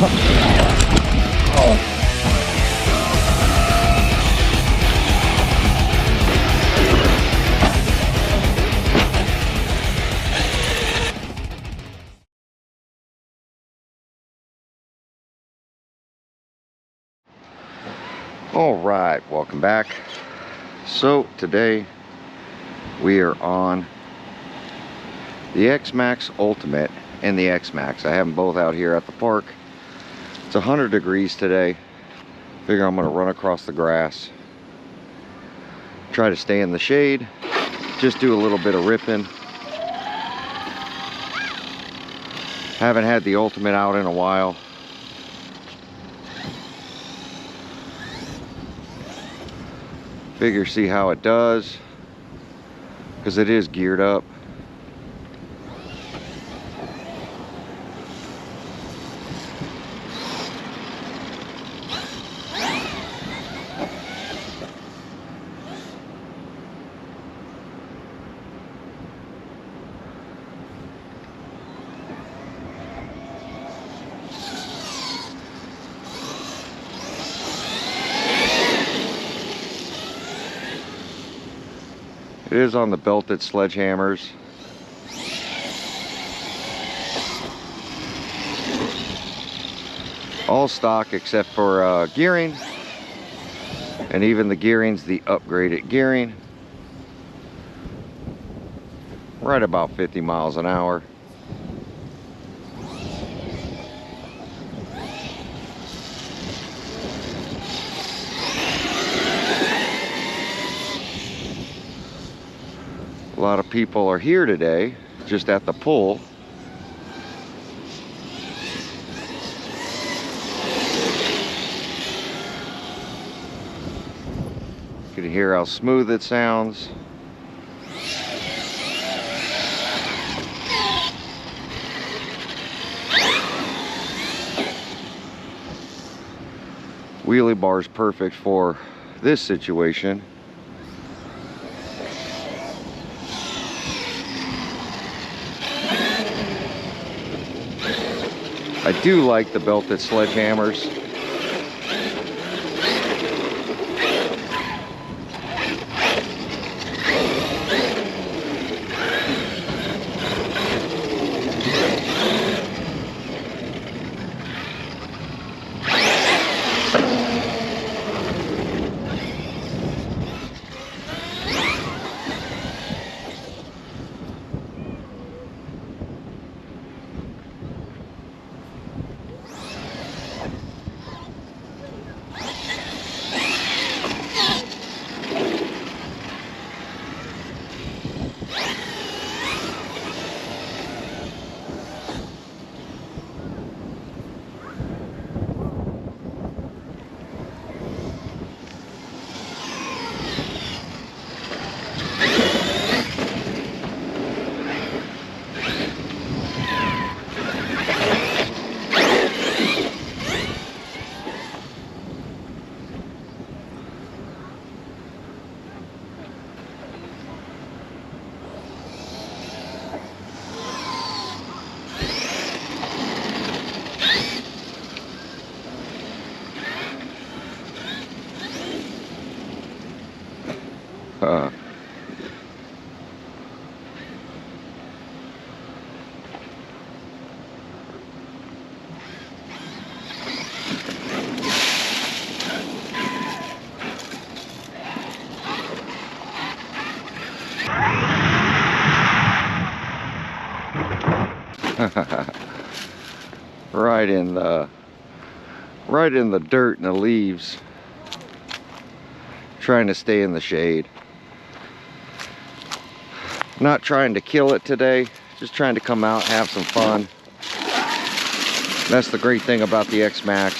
All right, welcome back. So today we are on the X-Maxx Ultimate and the X-Maxx. I have them both out here at the park. It's 100 degrees today. Figure I'm gonna run across the grass, try to stay in the shade, just do a little bit of ripping. Haven't had the Ultimate out in a while. Figure see how it does, because it is geared up. It is on the belted sledgehammers. All stock except for gearing, and even the gearing's the upgraded gearing. Right about 50 miles an hour. A lot of people are here today, just at the pull. You can hear how smooth it sounds. Wheelie bar is perfect for this situation. I do like the belted sledgehammers. right in the dirt and the leaves, trying to stay in the shade. Not trying to kill it today, just trying to come out, have some fun. That's the great thing about the XMAXX.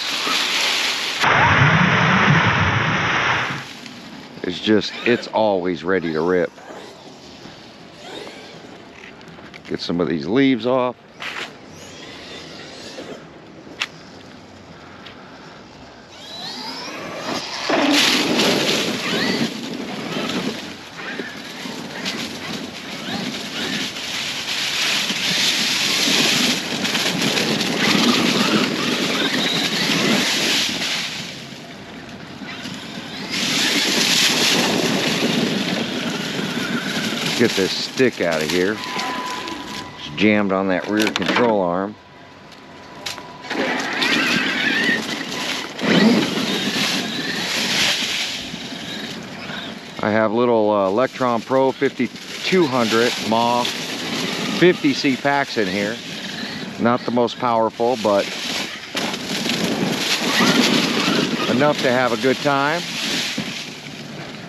It's just, it's always ready to rip. Get some of these leaves off. Get this stick out of here. It's jammed on that rear control arm. I have little Electron Pro 5200 mAh 50C packs in here. Not the most powerful, but enough to have a good time.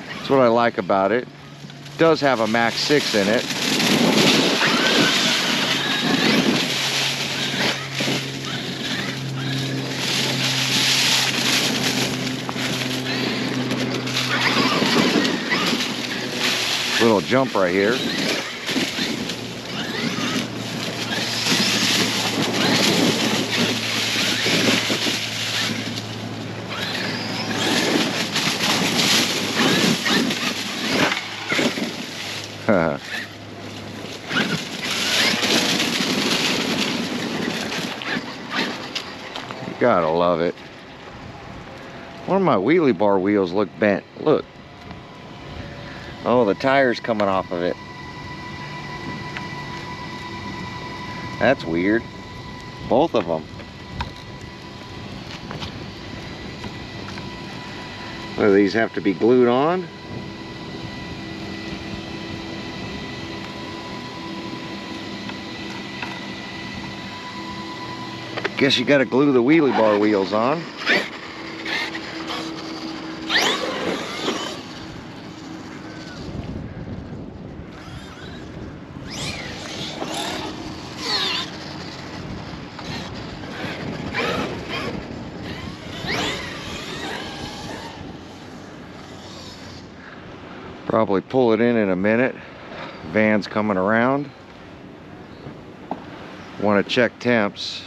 That's what I like about it. It does have a Max 6 in it. Little jump right here. You gotta love it. One of my wheelie bar wheels look bent. Look. Oh, the tire's coming off of it. That's weird. Both of them. So these have to be glued on. Guess you gotta glue the wheelie bar wheels on. Probably pull it in a minute. Van's coming around. Want to check temps.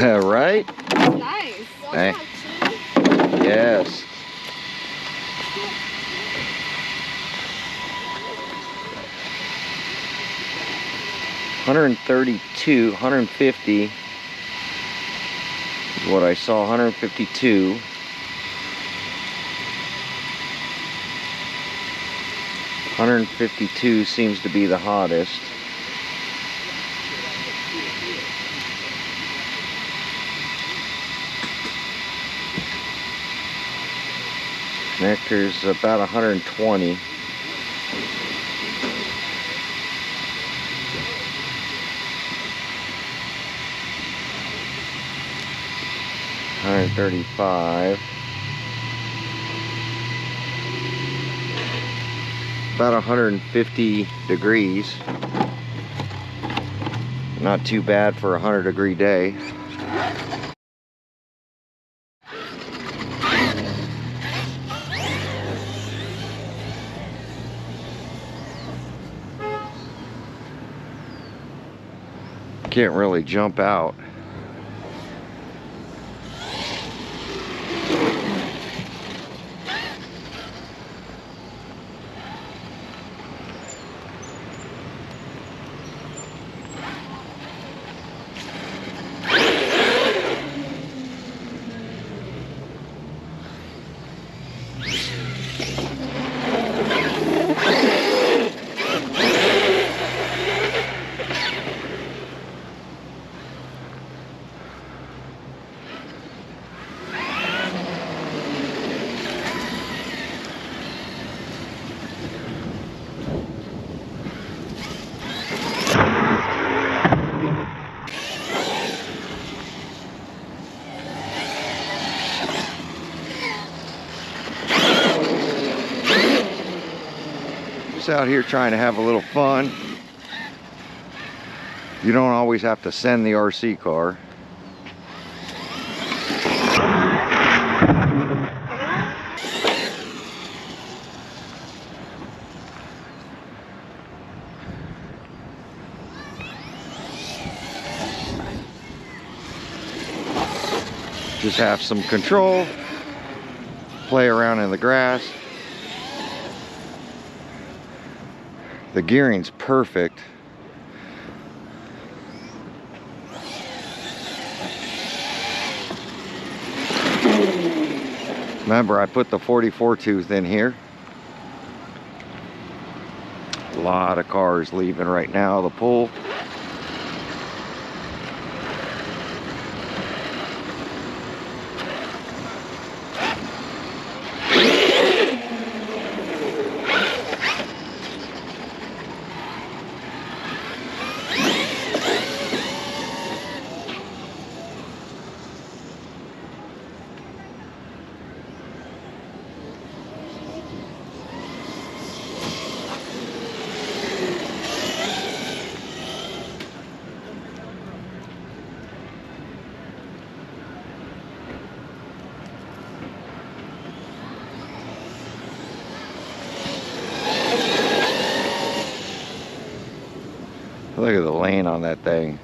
Right? Nice. Hey. Yes. $132, $150 is what I saw. $152. $152 seems to be the hottest. Connector's about 120. $135. About 150 degrees. Not too bad for a 100-degree day. Can't really jump out. Out here trying to have a little fun. You don't always have to send the RC car. Just have some control, play around in the grass. The gearing's perfect. Remember, I put the 44 tooth in here. A lot of cars leaving right now, the pool. Look at the lane on that thing.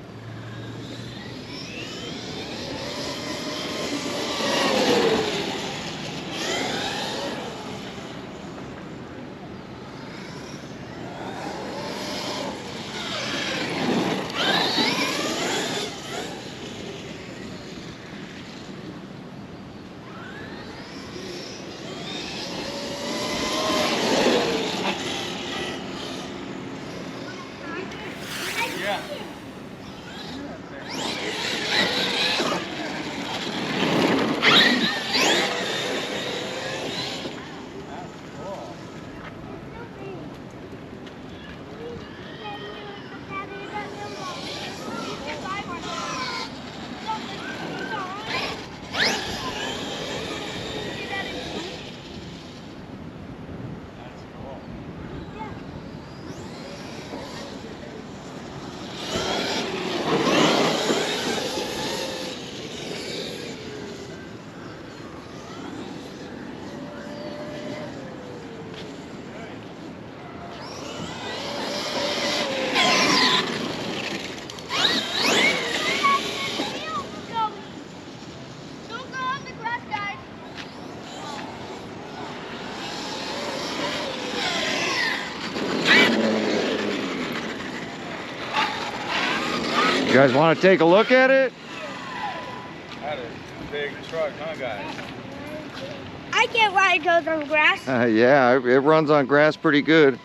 You guys want to take a look at it? That is a big truck, huh, guys? I get why it goes on grass. Yeah, it runs on grass pretty good.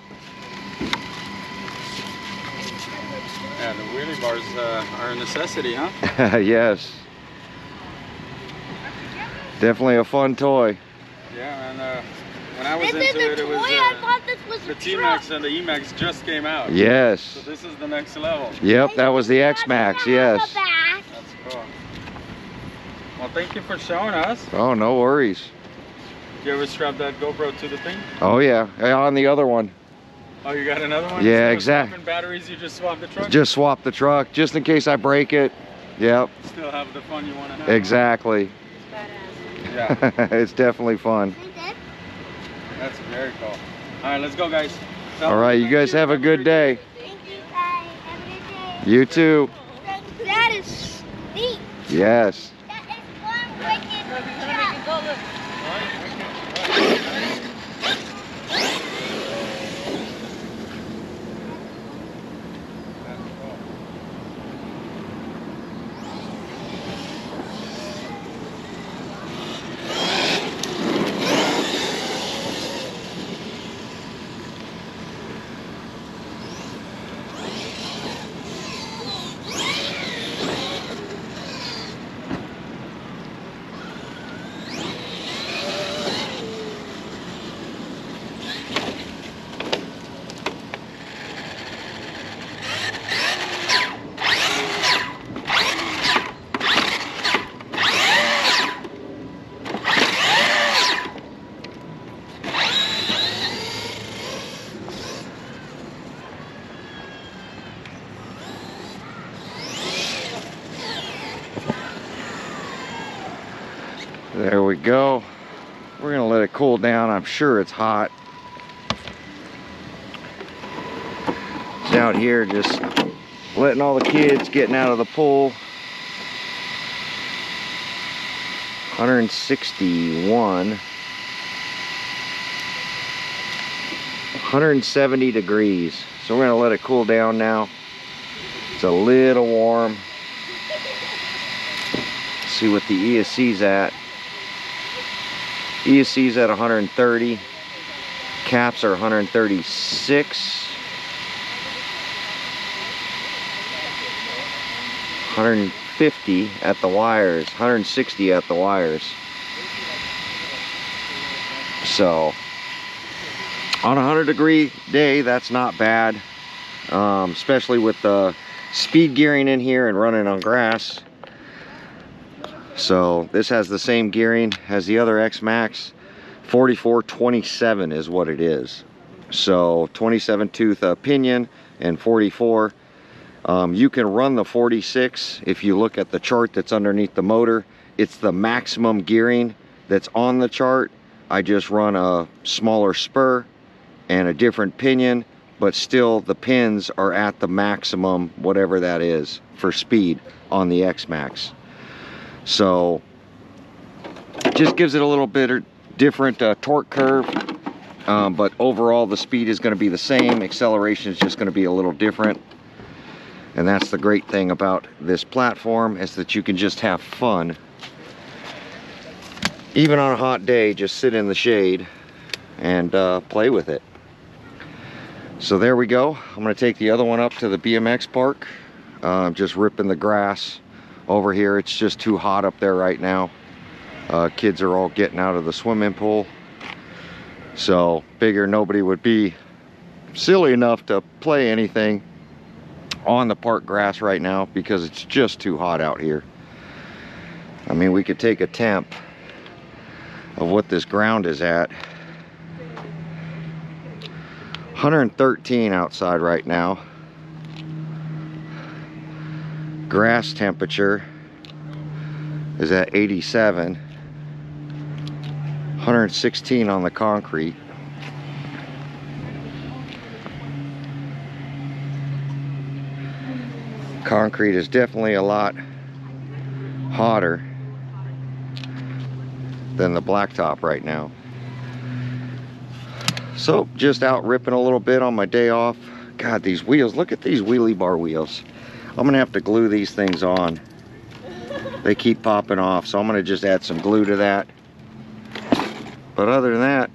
Yeah, the wheelie bars are a necessity, huh? Yes. Definitely a fun toy. Yeah, and when I was This into is it, a it was toy. I thought this was the a T-Max truck. and the E-Max just came out. Yes. So this is the next level. Yep, that was the X-Maxx, yes. That's cool. Well, thank you for showing us. Oh, no worries. Did you ever strap that GoPro to the thing? Oh yeah, on the other one. Oh, you got another one? Yeah, Instead of exact- swapping batteries, you just swap the truck? Just swap the truck, just in case I break it. Yep, Still have the fun you want to have. exactly. Yeah, It's definitely fun. that's very cool. All right, let's go, guys. All right, you guys have a good day. Thank you, guys. Have a good day. You too. That is neat. Yes. That is one wicked truck. There we go. We're gonna let it cool down. I'm sure it's hot. It's out here just letting all the kids getting out of the pool. 161, 170 degrees. So we're gonna let it cool down now. It's a little warm. Let's see what the ESC's at. ESC's at 130. Caps are 136. 150 at the wires, 160 at the wires. So on a 100-degree day, that's not bad, especially with the speed gearing in here and running on grass. So this has the same gearing as the other XMAXX. 4427 is what it is. So 27 tooth pinion and 44. You can run the 46 if you look at the chart that's underneath the motor. It's the maximum gearing that's on the chart. I just run a smaller spur and a different pinion, but still the pins are at the maximum, whatever that is, for speed on the XMAXX. So just gives it a little bit different torque curve, but overall the speed is going to be the same. Acceleration is just going to be a little different. And that's the great thing about this platform, is that you can just have fun. Even on a hot day, just sit in the shade and play with it. So there we go. I'm going to take the other one up to the BMX park. Just ripping the grass over here. It's just too hot up there right now. Kids are all getting out of the swimming pool. So figure nobody would be silly enough to play anything on the park grass right now because it's just too hot out here. I mean, we could take a temp of what this ground is at. 113 outside right now. Grass temperature is at 87. 116 on the concrete. Concrete is definitely a lot hotter than the blacktop right now. So just out ripping a little bit on my day off. God, these wheels, look at these wheelie bar wheels. I'm gonna have to glue these things on. They keep popping off, so I'm gonna just add some glue to that. But other than that,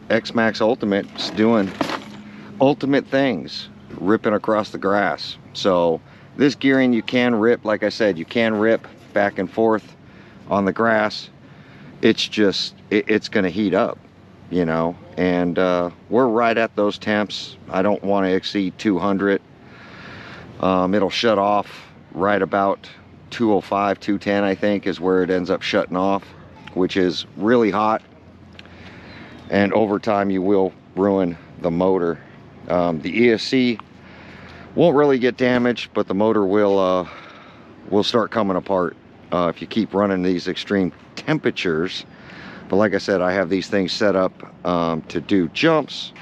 XMAXX Ultimate is doing ultimate things, ripping across the grass. So this gearing you can rip, like I said, you can rip back and forth on the grass. It's just, it's gonna heat up, you know, and we're right at those temps. I don't want to exceed 200. It'll shut off right about 205, 210, I think, is where it ends up shutting off, which is really hot. And over time, you will ruin the motor. The ESC won't really get damaged, but the motor will start coming apart if you keep running these extreme temperatures. But like I said, I have these things set up to do jumps,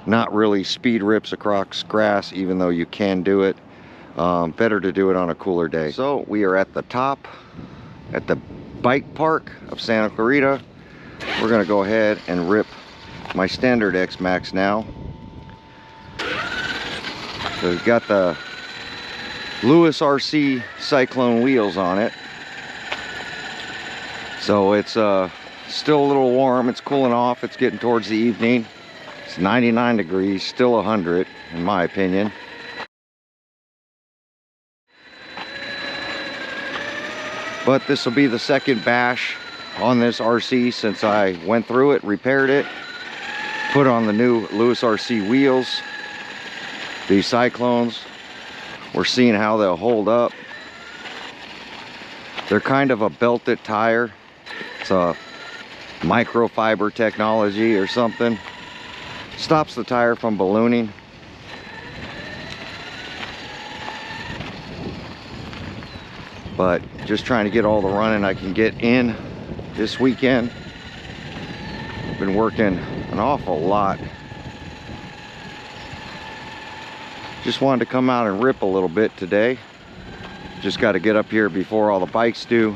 not really speed rips across grass, even though you can do it. Better to do it on a cooler day. So we are at the top, at the bike park of Santa Clarita. We're gonna go ahead and rip my standard XMAXX now. So we've got the Lewis RC Cyclone wheels on it. So it's still a little warm. It's cooling off. It's getting towards the evening. It's 99 degrees, still 100 in my opinion. But this will be the second bash on this RC since I went through it, repaired it, put on the new Lewis RC wheels. These Cyclones, we're seeing how they'll hold up. They're kind of a belted tire. It's a microfiber technology or something. Stops the tire from ballooning. But just trying to get all the running I can get in this weekend. I've been working an awful lot. Just wanted to come out and rip a little bit today. Just got to get up here before all the bikes do.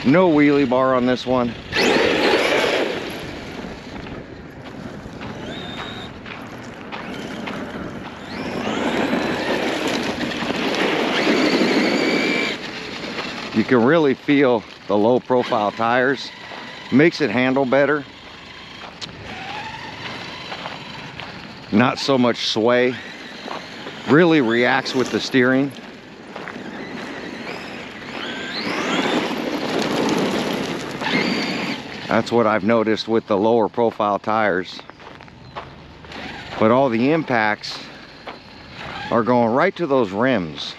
No wheelie bar on this one. You can really feel the low profile tires. Makes it handle better. Not so much sway. Really reacts with the steering. That's what I've noticed with the lower profile tires. But all the impacts are going right to those rims.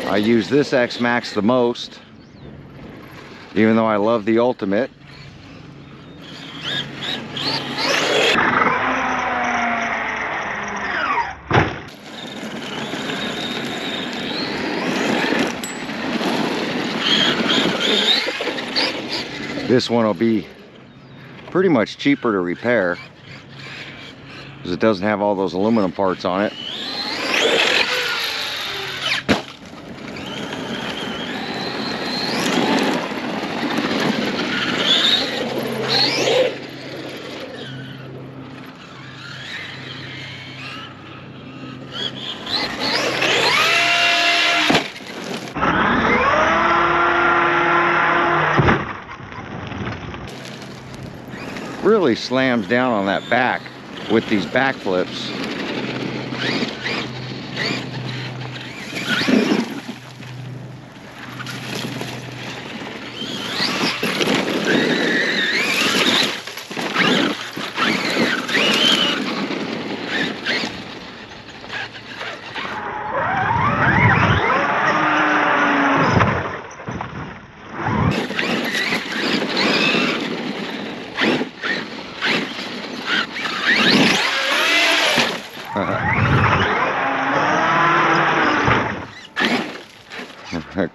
I use this X-Maxx the most, even though I love the Ultimate. This one will be pretty much cheaper to repair because it doesn't have all those aluminum parts on it. Really slams down on that back with these back flips.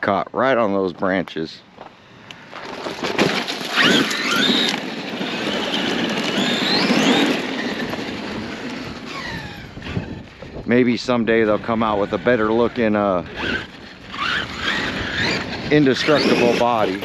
Caught right on those branches. Maybe someday they'll come out with a better looking indestructible body.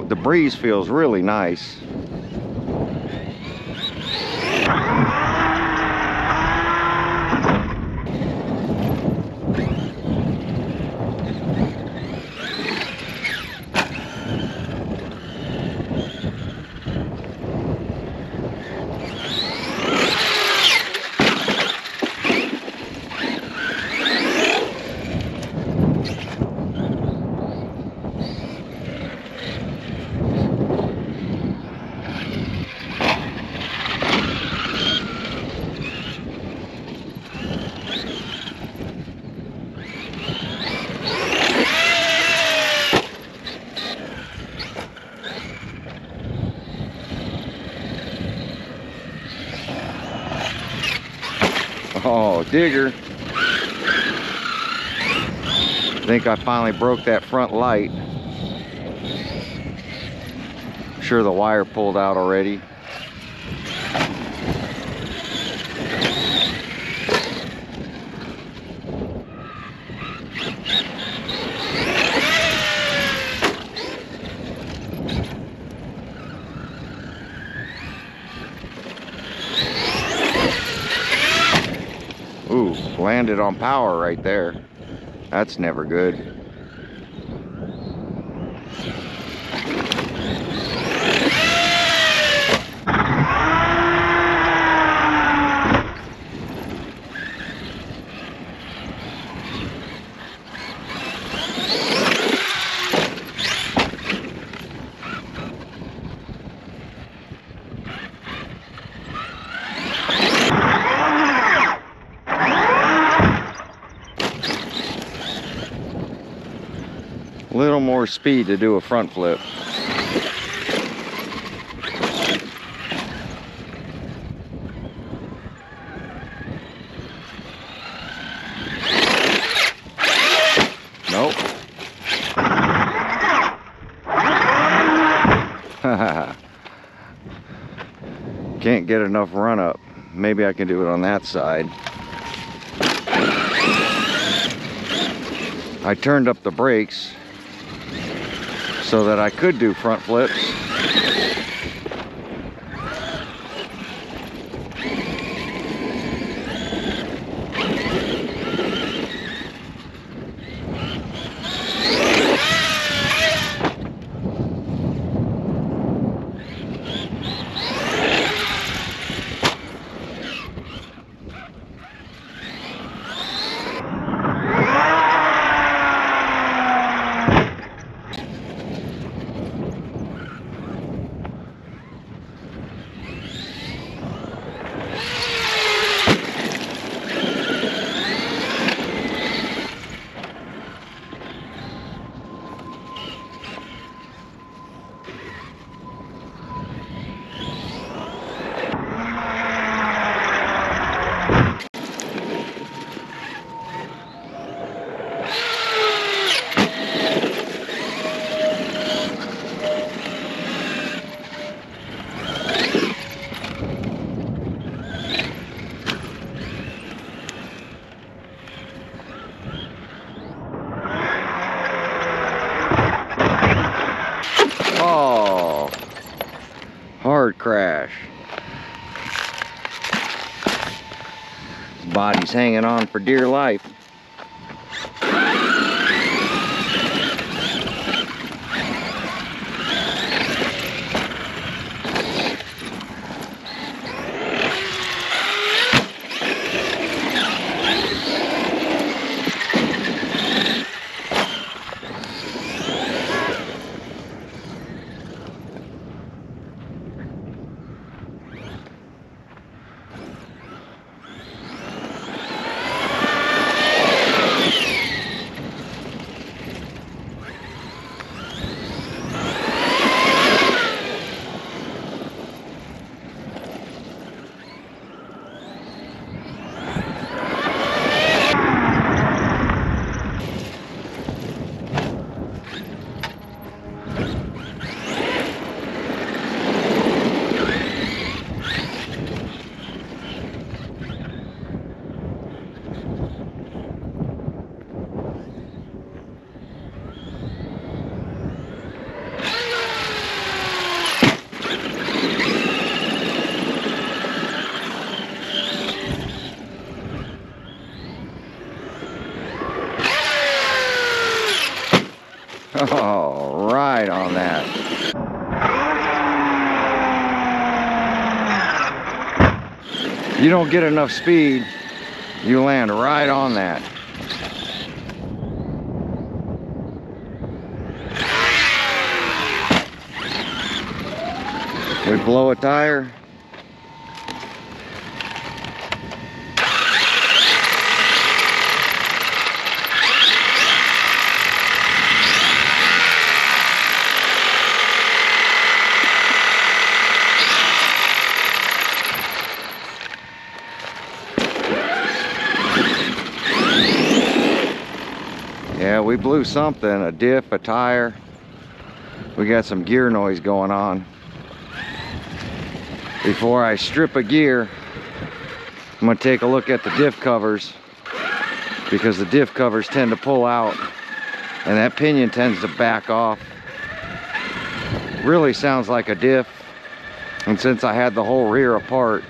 The breeze feels really nice. Oh, digger. I think I finally broke that front light. I'm sure the wire pulled out already. landed on power right there. That's never good. A little more speed to do a front flip. Nope. Can't get enough run up. Maybe I can do it on that side. I turned up the brakes so that I could do front flips. Oh, hard crash. His body's hanging on for dear life. Oh, right on that. You don't get enough speed, you land right on that. We blow a tire. Yeah, we blew something, a diff, a tire. We got some gear noise going on. Before I strip a gear, I'm gonna take a look at the diff covers, because the diff covers tend to pull out and that pinion tends to back off. Really sounds like a diff. And since I had the whole rear apart,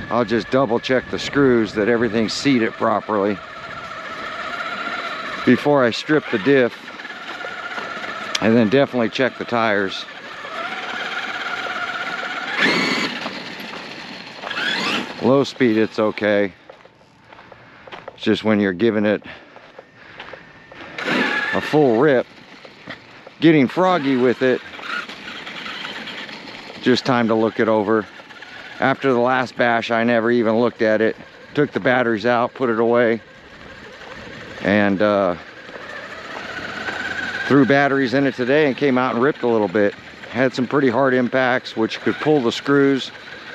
I'll just double check the screws that everything's seated properly before I strip the diff, and then definitely check the tires. Low speed, it's okay. It's just when you're giving it a full rip, getting froggy with it, just time to look it over. After the last bash, I never even looked at it. Took the batteries out, put it away, and threw batteries in it today and came out and ripped a little bit. Had some pretty hard impacts, which could pull the screws.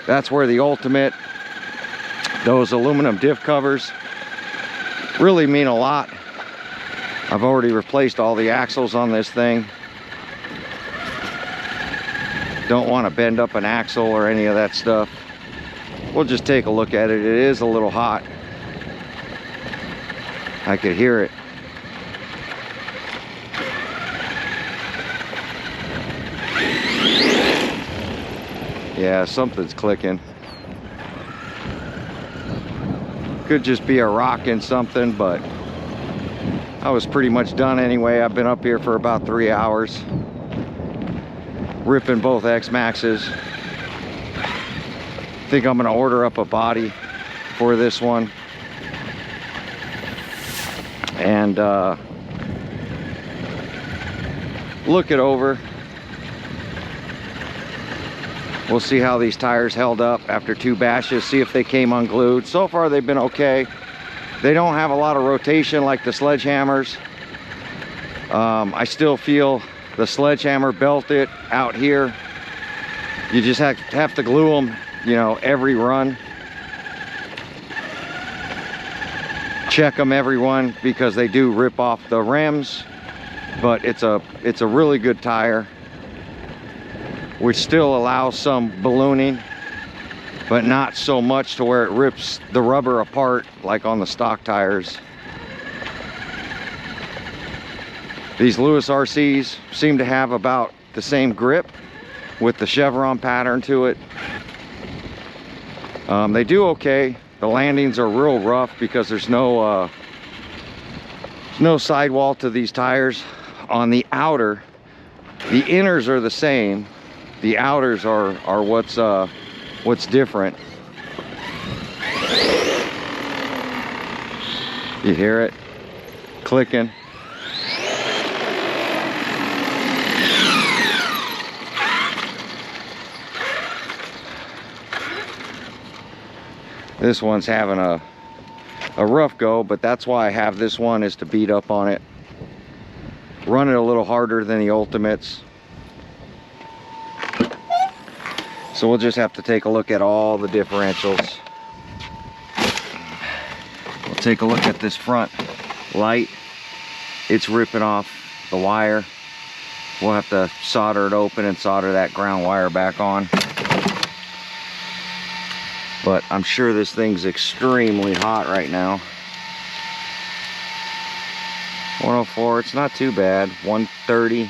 That's where the Ultimate, those aluminum diff covers, really mean a lot. I've already replaced all the axles on this thing. Don't want to bend up an axle or any of that stuff. We'll just take a look at it. It is a little hot. I could hear it. Yeah, something's clicking. Could just be a rock in something, but I was pretty much done anyway. I've been up here for about 3 hours, ripping both XMAXs. Think I'm gonna order up a body for this one and look it over. We'll see how these tires held up after 2 bashes, see if they came unglued. So far they've been okay. They don't have a lot of rotation like the sledgehammers. I still feel the sledgehammer belted out here. You just have to glue them, you know, every run. Check them every one because they do rip off the rims, but it's a really good tire, which still allows some ballooning, but not so much to where it rips the rubber apart like on the stock tires. These Lewis RCs seem to have about the same grip with the chevron pattern to it. They do okay. The landings are real rough because there's no sidewall to these tires. On the outer, the inners are the same. The outers are what's different. You hear it clicking. This one's having a rough go, but that's why I have this one, is to beat up on it. Run it a little harder than the Ultimates. So we'll just have to take a look at all the differentials. We'll take a look at this front light. It's ripping off the wire. We'll have to solder it open and solder that ground wire back on. But I'm sure this thing's extremely hot right now. 104, it's not too bad. 130.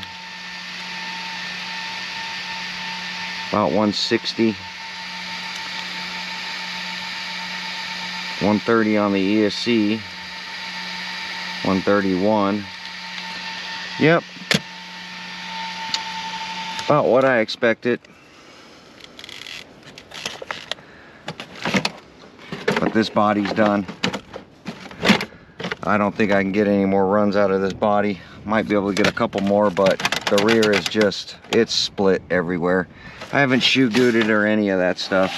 About 160. 130 on the ESC. 131. Yep. About what I expected. But this body's done. I don't think I can get any more runs out of this body. Might be able to get a couple more, but the rear is just, it's split everywhere. I haven't shoe gooted or any of that stuff.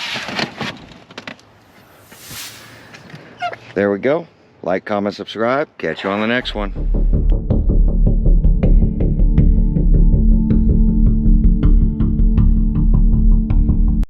There we go. Like, comment, subscribe. Catch you on the next one.